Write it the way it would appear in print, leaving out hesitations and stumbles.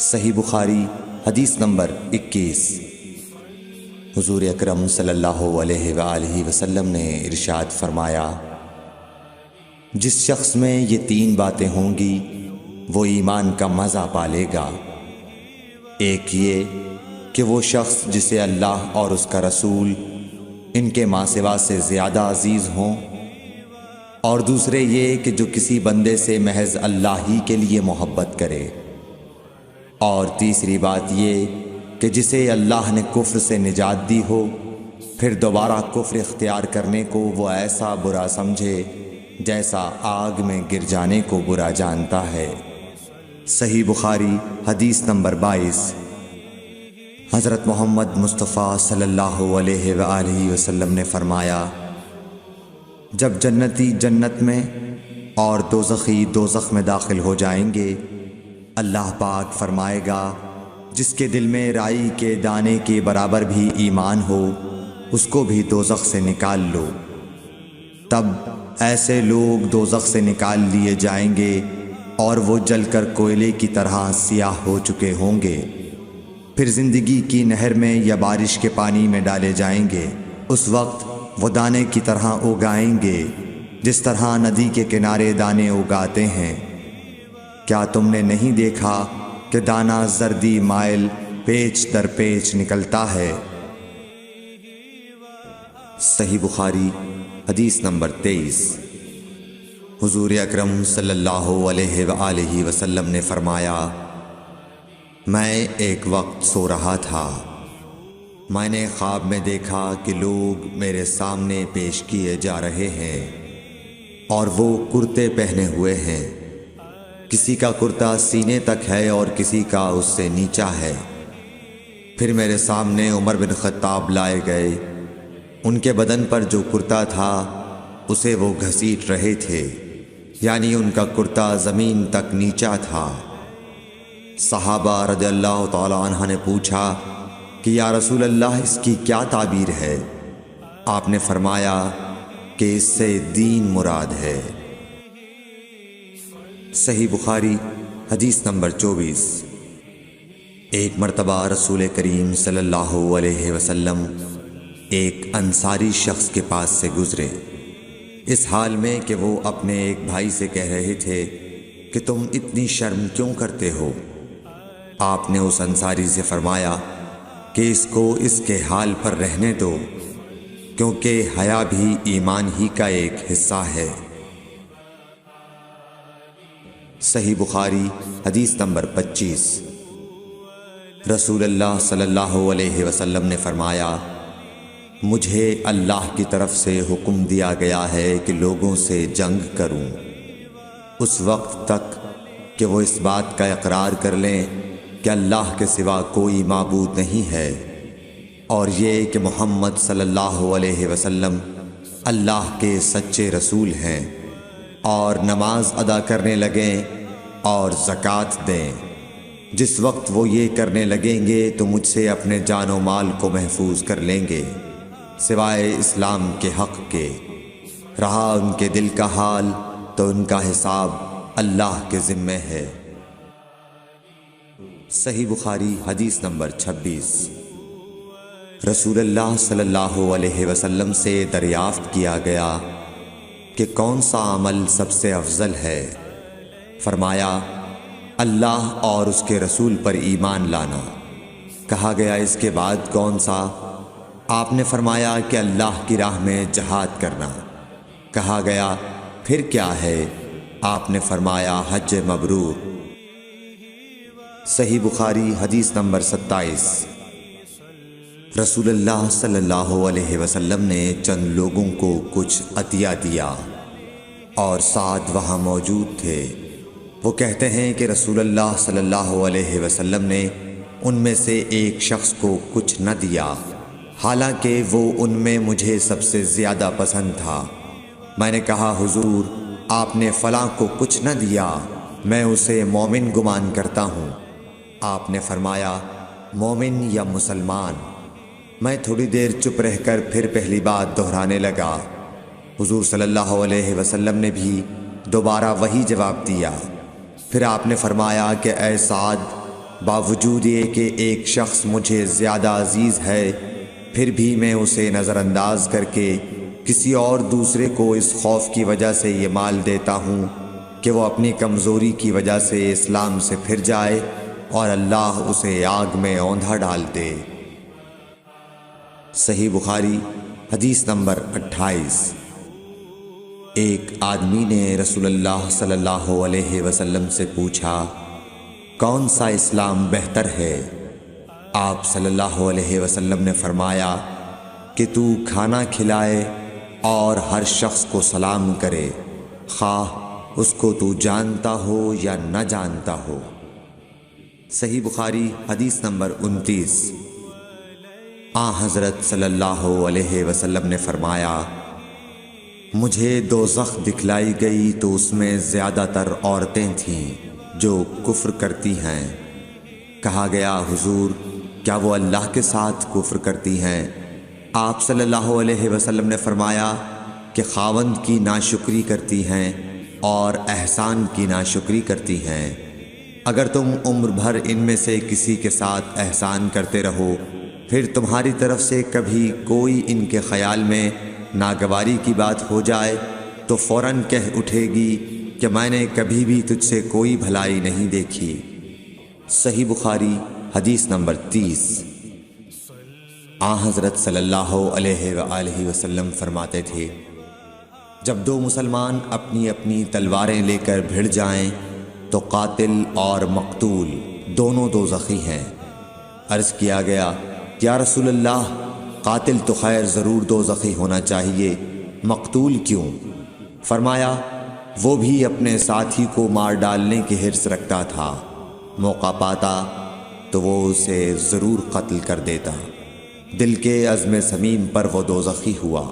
صحیح بخاری حدیث نمبر 21۔ حضور اکرم صلی اللہ علیہ وآلہ وسلم نے ارشاد فرمایا، جس شخص میں یہ 3 باتیں ہوں گی وہ ایمان کا مزہ پالے گا۔ ایک یہ کہ وہ شخص جسے اللہ اور اس کا رسول ان کے ماں سوا سے زیادہ عزیز ہوں، اور دوسرے یہ کہ جو کسی بندے سے محض اللہ ہی کے لیے محبت کرے، اور تیسری بات یہ کہ جسے اللہ نے کفر سے نجات دی ہو پھر دوبارہ کفر اختیار کرنے کو وہ ایسا برا سمجھے جیسا آگ میں گر جانے کو برا جانتا ہے۔ صحیح بخاری حدیث نمبر 22۔ حضرت محمد مصطفیٰ صلی اللہ علیہ وآلہ وسلم نے فرمایا، جب جنتی جنت میں اور دوزخی دوزخ میں داخل ہو جائیں گے، اللہ پاک فرمائے گا، جس کے دل میں رائی کے دانے کے برابر بھی ایمان ہو اس کو بھی دوزخ سے نکال لو۔ تب ایسے لوگ دوزخ سے نکال لیے جائیں گے اور وہ جل کر کوئلے کی طرح سیاہ ہو چکے ہوں گے، پھر زندگی کی نہر میں یا بارش کے پانی میں ڈالے جائیں گے۔ اس وقت وہ دانے کی طرح اگائیں گے جس طرح ندی کے کنارے دانے اگاتے ہیں۔ کیا تم نے نہیں دیکھا کہ دانہ زردی مائل پیچ در پیچ نکلتا ہے؟ صحیح بخاری حدیث نمبر 23۔ حضور اکرم صلی اللہ علیہ وآلہ وسلم نے فرمایا، میں ایک وقت سو رہا تھا، میں نے خواب میں دیکھا کہ لوگ میرے سامنے پیش کیے جا رہے ہیں اور وہ کرتے پہنے ہوئے ہیں، کسی کا کرتا سینے تک ہے اور کسی کا اس سے نیچا ہے۔ پھر میرے سامنے عمر بن خطاب لائے گئے، ان کے بدن پر جو کرتا تھا اسے وہ گھسیٹ رہے تھے، یعنی ان کا کرتا زمین تک نیچا تھا۔ صحابہ رضی اللہ تعالی عنہ نے پوچھا کہ یا رسول اللہ اس کی کیا تعبیر ہے؟ آپ نے فرمایا کہ اس سے دین مراد ہے۔ صحیح بخاری حدیث نمبر 24۔ ایک مرتبہ رسول کریم صلی اللہ علیہ وسلم ایک انصاری شخص کے پاس سے گزرے، اس حال میں کہ وہ اپنے ایک بھائی سے کہہ رہے تھے کہ تم اتنی شرم کیوں کرتے ہو؟ آپ نے اس انصاری سے فرمایا کہ اس کو اس کے حال پر رہنے دو، کیونکہ حیا بھی ایمان ہی کا ایک حصہ ہے۔ صحیح بخاری حدیث نمبر 25۔ رسول اللہ صلی اللہ علیہ وسلم نے فرمایا، مجھے اللہ کی طرف سے حکم دیا گیا ہے کہ لوگوں سے جنگ کروں اس وقت تک کہ وہ اس بات کا اقرار کر لیں کہ اللہ کے سوا کوئی معبود نہیں ہے، اور یہ کہ محمد صلی اللہ علیہ وسلم اللہ کے سچے رسول ہیں، اور نماز ادا کرنے لگیں اور زکوٰۃ دیں۔ جس وقت وہ یہ کرنے لگیں گے تو مجھ سے اپنے جان و مال کو محفوظ کر لیں گے، سوائے اسلام کے حق کے۔ رہا ان کے دل کا حال تو ان کا حساب اللہ کے ذمے ہے۔ صحیح بخاری حدیث نمبر 26۔ رسول اللہ صلی اللہ علیہ وسلم سے دریافت کیا گیا کہ کون سا عمل سب سے افضل ہے؟ فرمایا، اللہ اور اس کے رسول پر ایمان لانا۔ کہا گیا اس کے بعد کون سا؟ آپ نے فرمایا کہ اللہ کی راہ میں جہاد کرنا۔ کہا گیا پھر کیا ہے؟ آپ نے فرمایا حج مبرور۔ صحیح بخاری حدیث نمبر 27۔ رسول اللہ صلی اللہ علیہ وسلم نے چند لوگوں کو کچھ عطیہ دیا اور سعد وہاں موجود تھے۔ وہ کہتے ہیں کہ رسول اللہ صلی اللہ علیہ وسلم نے ان میں سے ایک شخص کو کچھ نہ دیا، حالانکہ وہ ان میں مجھے سب سے زیادہ پسند تھا۔ میں نے کہا حضور، آپ نے فلاں کو کچھ نہ دیا، میں اسے مومن گمان کرتا ہوں۔ آپ نے فرمایا مومن یا مسلمان؟ میں تھوڑی دیر چپ رہ کر پھر پہلی بات دہرانے لگا، حضور صلی اللہ علیہ وسلم نے بھی دوبارہ وہی جواب دیا۔ پھر آپ نے فرمایا کہ اے سعد، باوجود یہ کہ ایک شخص مجھے زیادہ عزیز ہے، پھر بھی میں اسے نظر انداز کر کے کسی اور دوسرے کو اس خوف کی وجہ سے یہ مال دیتا ہوں کہ وہ اپنی کمزوری کی وجہ سے اسلام سے پھر جائے اور اللہ اسے آگ میں اوندھا ڈال دے۔ صحیح بخاری حدیث نمبر 28۔ ایک آدمی نے رسول اللہ صلی اللہ علیہ وسلم سے پوچھا، کون سا اسلام بہتر ہے؟ آپ صلی اللہ علیہ وسلم نے فرمایا کہ تو کھانا کھلائے اور ہر شخص کو سلام کرے، خواہ اس کو تو جانتا ہو یا نہ جانتا ہو۔ صحیح بخاری حدیث نمبر 29۔ حضرت صلی اللہ علیہ وسلم نے فرمایا، مجھے دوزخ دکھلائی گئی تو اس میں زیادہ تر عورتیں تھیں جو کفر کرتی ہیں۔ کہا گیا، حضور کیا وہ اللہ کے ساتھ کفر کرتی ہیں؟ آپ صلی اللہ علیہ وسلم نے فرمایا کہ خاوند کی ناشکری کرتی ہیں اور احسان کی ناشکری کرتی ہیں۔ اگر تم عمر بھر ان میں سے کسی کے ساتھ احسان کرتے رہو، پھر تمہاری طرف سے کبھی کوئی ان کے خیال میں ناگواری کی بات ہو جائے تو فوراً کہہ اٹھے گی کہ میں نے کبھی بھی تجھ سے کوئی بھلائی نہیں دیکھی۔ صحیح بخاری حدیث نمبر 30۔ حضرت صلی اللہ علیہ وآلہ وسلم فرماتے تھے، جب دو مسلمان اپنی اپنی تلواریں لے کر بھڑ جائیں تو قاتل اور مقتول دونوں دوزخی ہیں۔ عرض کیا گیا، یا رسول اللہ، قاتل تو خیر ضرور دوزخی ہونا چاہیے، مقتول کیوں؟ فرمایا، وہ بھی اپنے ساتھی کو مار ڈالنے کی حرص رکھتا تھا، موقع پاتا تو وہ اسے ضرور قتل کر دیتا، دل کے عزم صمیم پر وہ دوزخی ہوا۔